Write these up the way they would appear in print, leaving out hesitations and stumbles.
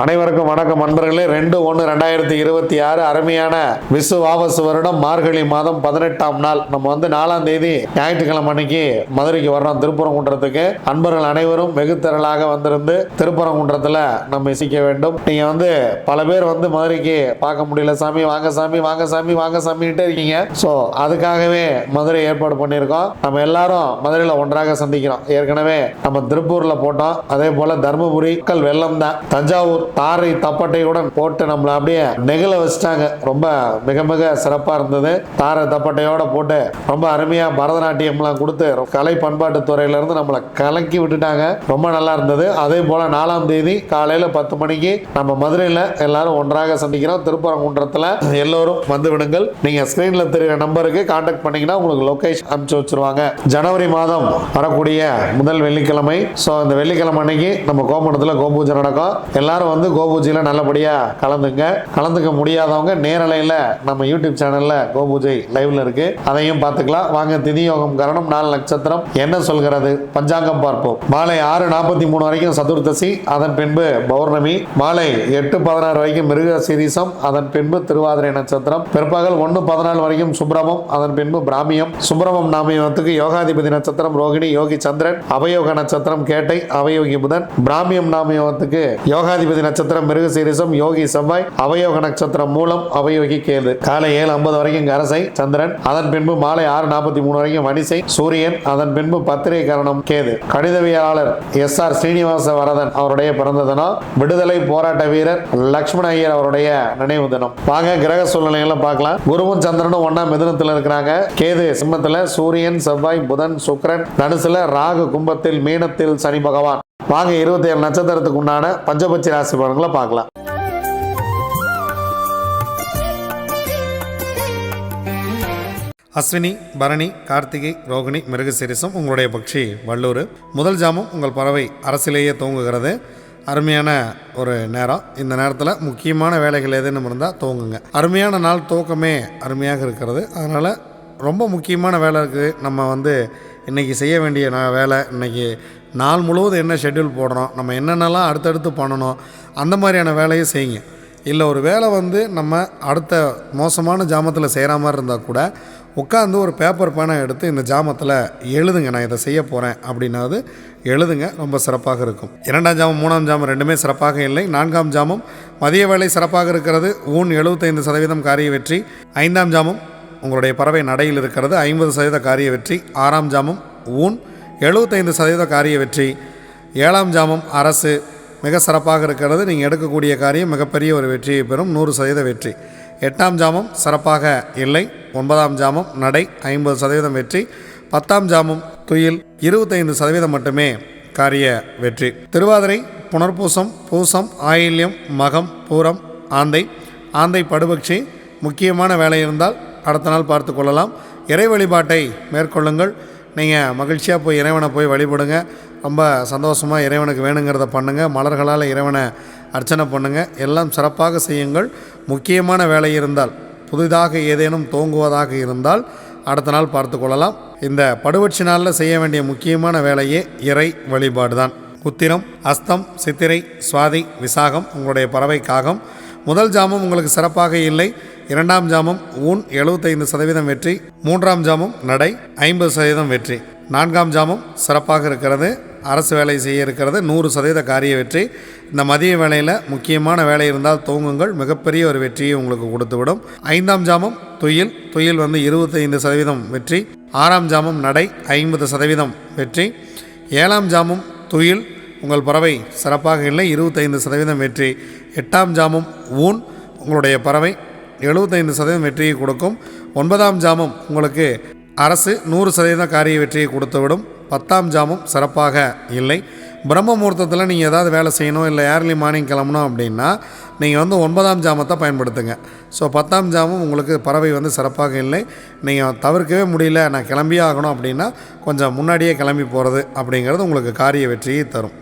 அனைவருக்கும் வணக்கம் நண்பர்களே. 2/1/2026 அருமையான விசுவாவசு வருடம் மார்கழி மாதம் 18ஆம் நாள். நம்ம 4ஆம் தேதி ஞாயிற்றுக்கிழமை அன்னைக்கு மதுரைக்கு வர்றோம் திருப்பரங்குன்றத்துக்கு. அன்பர்கள் அனைவரும் வெகு திரளாக வந்திருந்து திருப்பரங்குன்றத்தில் நம்ம இசைக்க வேண்டும். நீங்க பல பேர் மதுரைக்கு பார்க்க முடியல, சாமி வாங்க சாமி வாங்க சாமி வாங்க சாமிட்டு இருக்கீங்க. ஸோ அதுக்காகவே மதுரை ஏற்பாடு பண்ணியிருக்கோம். நம்ம எல்லாரும் மதுரையில் ஒன்றாக சந்திக்கிறோம். ஏற்கனவே நம்ம திருப்பூர்ல போட்டோம். அதே போல தர்மபுரி வெள்ளம் தான், தஞ்சாவூர் தாரை தப்பட்டையுடன் போட்டு நம்மள அப்படியே நெகிழ வச்சிட்டாங்க. ரொம்ப மிக மிக சிறப்பா இருந்தது. தாரை தப்பட்டையோட போட்டு ரொம்ப அருமையா பரதநாட்டியம்லாம் கொடுத்து கலை பண்பாட்டு துறையில இருந்து நம்மளை கலக்கி விட்டுட்டாங்க. ரொம்ப நல்லா இருந்தது. அதே போல 4ஆம் தேதி காலையில 10 மணிக்கு நம்ம மதுரையில எல்லாரும் ஒன்றாக சந்திக்கிறோம் திருப்பரங்குன்றத்துல. எல்லோரும் வந்து விடுங்கள். நீங்க ஸ்கிரீன்ல தெரிகிற நம்பருக்கு கான்டாக்ட் பண்ணீங்கன்னா உங்களுக்கு லொகேஷன் அனுப்பிச்சு வச்சிருவாங்க. ஜனவரி மாதம் வரக்கூடிய முதல் வெள்ளிக்கிழமை. ஸோ இந்த வெள்ளிக்கிழமை அன்னைக்கு நம்ம கோபுரத்தில் கோபூஜை நடக்கும். எல்லாரும் கோபூஜையில் நல்லபடியாக கலந்துக்க முடியாதவங்க நேரலையில் நம்ம யூடியூப் சேனலில் கோபூஜை லைவ்ல இருக்கு, அதையும் பார்த்துக்கலாம். வாங்க திதி யோகம் கரணம் 4 நட்சத்திரம் என்ன சொல்கிறது பஞ்சாங்கம் பார்ப்போம். மாலை 6:43 வரைக்கும் சதுர்த்தசி, அதன் பின்பு பௌர்ணமி. மாலை 8:16 வரைக்கும் மிருக சீரிசம், அதன் பின்பு திருவாதிரை நட்சத்திரம். பிற்பகல் 1:14 வரைக்கும் சுப்பிரமம், அதன் பின்பு பிராமியம். சுப்பிரமம் நாமயத்துக்கு யோகாதிபதி நட்சத்திரம் ரோகிணி, யோகி சந்திரன். அவயோக நட்சத்திரம் கேட்டை, அவயோகி புதன். பிராமியம் நாமயத்துக்கு யோகாதிபதி நட்சத்திரம் மிருக சீரிசம், யோகி செவ்வாய். அவயோக நட்சத்திரம் மூலம், அவயோகி கேது. காலை 7:50 வரைக்கும் கரசை சந்திரன், அதன் பின்பு மாலை 6:43 வரைக்கும் வனிசை சூரியன், அதன் பின்பு பத்திரை கரணம் கேது. கணிதவியலாளர் SR ஸ்ரீனிவாச வரதன் அவருடைய பிறந்த தினம். விடுதலை போராட்ட வீரர் லட்சுமண ஐயர் அவருடைய நினைவு தினம். வாங்க கிரக சூழ்நிலைகளை பார்க்கலாம். குருவும் சந்திரனும் 1ஆம் மிதுனத்தில் இருக்கிறாங்க. கேது சிம்மத்தில், சூரியன் செவ்வாய் புதன் சுக்கிரன் தனுசுல, ராகு கும்பத்தில், மீனத்தில் சனி பகவான். வாங்க 27 நட்சத்திரத்துக்கு உண்டான பஞ்சபட்சி ராசி பலன்களை பார்க்கலாம். அஸ்வினி, பரணி, கார்த்திகை, ரோகிணி, மிருகசீரிசம் உங்களுடைய பட்சி வல்லூர். முதல் ஜாமம் உங்கள் பறவை அரசிலேயே தூங்குகிறது. அருமையான ஒரு நேரம். இந்த நேரத்தில் முக்கியமான வேலைகள் எதுன்னு இருந்தால் தூங்குங்க. அருமையான நாள், தூக்கமே அருமையாக இருக்கிறது. அதனால் ரொம்ப முக்கியமான வேலை இருக்குது. நம்ம இன்றைக்கி செய்ய வேண்டிய வேலை, இன்றைக்கி நாள் முழுவதும் என்ன ஷெட்யூல் போடுறோம், நம்ம என்னென்னலாம் அடுத்தடுத்து பண்ணணும், அந்த மாதிரியான வேலையை செய்யுங்க. இல்லை ஒரு வேலை நம்ம அடுத்த மோசமான ஜாமத்தில் செய்கிற மாதிரி இருந்தால் கூட உட்காந்து ஒரு பேப்பர் பேனை எடுத்து இந்த ஜாமத்தில் எழுதுங்க, நான் இதை செய்ய போகிறேன் அப்படின்னாவது எழுதுங்க. ரொம்ப சிறப்பாக இருக்கும். 2ஆம் ஜாமம் 3ஆம் ஜாமம் ரெண்டுமே சிறப்பாக இல்லை. 4ஆம் ஜாமம் மதிய வேலை சிறப்பாக இருக்கிறது. ஊன் 75% காரிய வெற்றி. 5ஆம் ஜாமம் உங்களுடைய பறவை நடையில் இருக்கிறது, 50% காரிய வெற்றி. 6ஆம் ஜாமம் ஊன் 75% காரிய வெற்றி. 7ஆம் ஜாமம் அரசு மிக சிறப்பாக இருக்கிறது. நீங்கள் எடுக்கக்கூடிய காரியம் மிகப்பெரிய ஒரு வெற்றியை பெறும், 100% வெற்றி. 8ஆம் ஜாமம் சிறப்பாக இல்லை. 9ஆம் ஜாமம் நடை 50% வெற்றி. 10ஆம் ஜாமம் துயில் 25% மட்டுமே காரிய வெற்றி. திருவாதிரை, புனர்பூசம், பூசம், ஆயில்யம், மகம், பூரம், ஆந்தை படுபட்சி. முக்கியமான வேலை இருந்தால் அடுத்த நாள் பார்த்து கொள்ளலாம். இறை வழிபாட்டை மேற்கொள்ளுங்கள். நீங்கள் மகிழ்ச்சியாக போய் இறைவனை போய் வழிபடுங்க. ரொம்ப சந்தோஷமாக இறைவனுக்கு வேணுங்கிறத பண்ணுங்கள். மலர்களால் இறைவனை அர்ச்சனை பண்ணுங்கள். எல்லாம் சிறப்பாக செய்யுங்கள். முக்கியமான வேலை இருந்தால், புதிதாக ஏதேனும் தோங்குவதாக இருந்தால் அடுத்த நாள் பார்த்து கொள்ளலாம். இந்த படுவட்சி நாளில் செய்ய வேண்டிய முக்கியமான வேலையே இறை வழிபாடு தான். உத்திரம், அஸ்தம், சித்திரை, சுவாதி, விசாகம் உங்களுடைய பறவை காகம். முதல் ஜாமம் உங்களுக்கு சிறப்பாக இல்லை. 2ஆம் ஜாமம் ஊன் 75% வெற்றி. 3ஆம் ஜாமம் நடை 50% வெற்றி. 4ஆம் ஜாமம் சிறப்பாக இருக்கிறது, அரசு வேலை செய்ய இருக்கிறது, 100% காரிய வெற்றி. இந்த மதிய வேலையில் முக்கியமான வேலை இருந்தால் தூங்குங்கள், மிகப்பெரிய ஒரு வெற்றியை உங்களுக்கு கொடுத்துவிடும். 5ஆம் ஜாமம் துயில் 25% வெற்றி. 6ஆம் ஜாமம் நடை 50% வெற்றி. 7ஆம் ஜாமம் துயில் உங்கள் பறவை சிறப்பாக இல்லை, 25% வெற்றி. 8ஆம் ஜாமம் ஊன் உங்களுடைய பறவை 75% வெற்றியை கொடுக்கும். 9ஆம் ஜாமம் உங்களுக்கு அரசு 100% காரிய வெற்றியை கொடுத்துவிடும். 10ஆம் ஜாமம் சிறப்பாக இல்லை. பிரம்ம முகூர்த்தத்தில் நீங்கள் ஏதாவது வேலை செய்யணும், இல்லை ஏர்லி மார்னிங் கிளம்பணும் அப்படின்னா நீங்கள் 9ஆம் ஜாமத்தை பயன்படுத்துங்க. ஸோ 10ஆம் ஜாமம் உங்களுக்கு பறவை சிறப்பாக இல்லை. நீங்கள் தவிர்க்கவே முடியல, நான் கிளம்பியே ஆகணும் அப்படின்னா கொஞ்சம் முன்னாடியே கிளம்பி போகிறது அப்படிங்கிறது உங்களுக்கு காரிய வெற்றியை தரும்.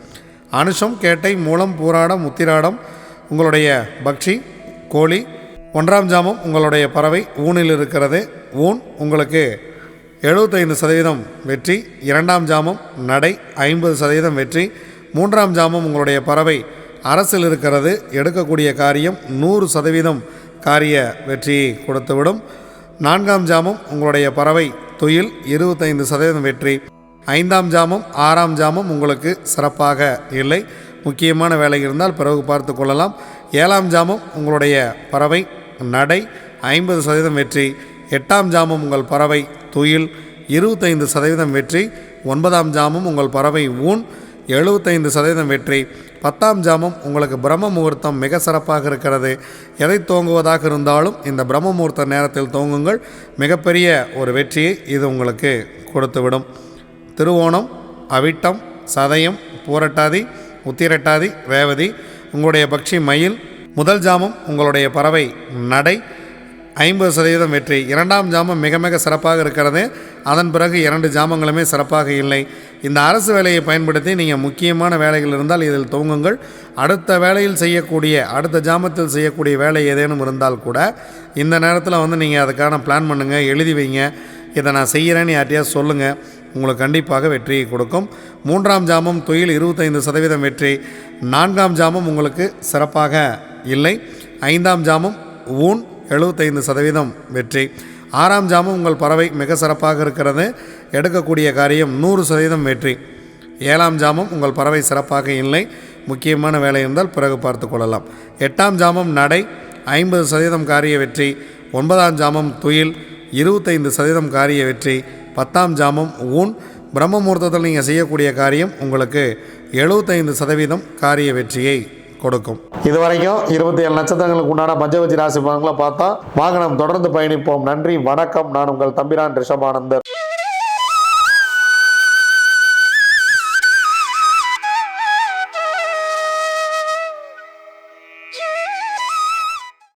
அனுஷம், கேட்டை, மூலம், பூராடம், உத்திராடம் உங்களுடைய பக்ஷி கோழி. 1ஆம் ஜாமம் உங்களுடைய பறவை ஊனில் இருக்கிறது. ஊன் உங்களுக்கு 75% வெற்றி. 2ஆம் ஜாமம் நடை 50% வெற்றி. 3ஆம் ஜாமம் உங்களுடைய பறவை அரசில் இருக்கிறது. எடுக்கக்கூடிய காரியம் 100% காரிய வெற்றியை கொடுத்துவிடும். 4ஆம் ஜாமம் உங்களுடைய பறவை துயில் 25% வெற்றி. 5ஆம் ஜாமம் 6ஆம் ஜாமம் உங்களுக்கு சிறப்பாக இல்லை. முக்கியமான வேலை இருந்தால் பிறகு பார்த்து கொள்ளலாம். 7ஆம் ஜாமம் உங்களுடைய பறவை நடை 50% வெற்றி. 8ஆம் ஜாமம் உங்கள் பறவை துயில் 25% வெற்றி. 9ஆம் ஜாமம் உங்கள் பறவை ஊன் 75% வெற்றி. 10ஆம் ஜாமம் உங்களுக்கு பிரம்ம முகூர்த்தம் மிக சிறப்பாக இருக்கிறது. எதை துவங்குவதாக இருந்தாலும் இந்த பிரம்ம முகூர்த்த நேரத்தில் துவங்குங்கள். மிகப்பெரிய ஒரு வெற்றியை இது உங்களுக்கு கொடுத்துவிடும். திருவோணம், அவிட்டம், சதயம், பூரட்டாதி, உத்திரட்டாதி, ரேவதி உங்களுடைய பக்ஷி மயில். முதல் ஜாமம் உங்களுடைய பறவை நடை 50% வெற்றி. 2ஆம் ஜாமம் மிக மிக சிறப்பாக இருக்கிறது. அதன் பிறகு 2 ஜாமங்களுமே சிறப்பாக இல்லை. இந்த அரசு வேலையை பயன்படுத்தி நீங்கள் முக்கியமான வேலைகள் இருந்தால் இதில் துவங்குங்கள். அடுத்த வேலையில் செய்யக்கூடிய அடுத்த ஜாமத்தில் செய்யக்கூடிய வேலை ஏதேனும் இருந்தால் கூட இந்த நேரத்தில் நீங்கள் அதுக்கான பிளான் பண்ணுங்கள், எழுதி வைங்க. இதை நான் செய்கிறேன்னு யார்ட்டையாவது சொல்லுங்கள். உங்களுக்கு கண்டிப்பாக வெற்றியை கொடுக்கும். 3ஆம் ஜாமம் துயில் 25% வெற்றி. 4ஆம் ஜாமம் உங்களுக்கு சிறப்பாக இல்லை. 5ஆம் ஜாமம் ஊன் 75% வெற்றி. 6ஆம் ஜாமம் உங்கள் பறவை மிக சிறப்பாக இருக்கிறது. எடுக்கக்கூடிய காரியம் 100% வெற்றி. 7ஆம் ஜாமம் உங்கள் பறவை சிறப்பாக இல்லை. முக்கியமான வேலை இருந்தால் பிறகு பார்த்து கொள்ளலாம். 8ஆம் ஜாமம் நடை 50% காரிய வெற்றி. 9ஆம் ஜாமம் துயில் 25% காரிய வெற்றி. 10ஆம் ஜாமம் ஊன் பிரம்ம முகூர்த்தத்தில் நீங்கள் செய்யக்கூடிய காரியம் உங்களுக்கு 75% காரிய வெற்றியை கொடுக்கும். இதுவரைக்கும் 27 நட்சத்திரங்களுக்கு உண்டான பஞ்சவச்சி ராசி பலன்களை பார்த்தா வாங்க நாம் தொடர்ந்து பயணிப்போம். நன்றி, வணக்கம். நான் உங்கள் தம்பிரான் ரிஷபானந்தர்.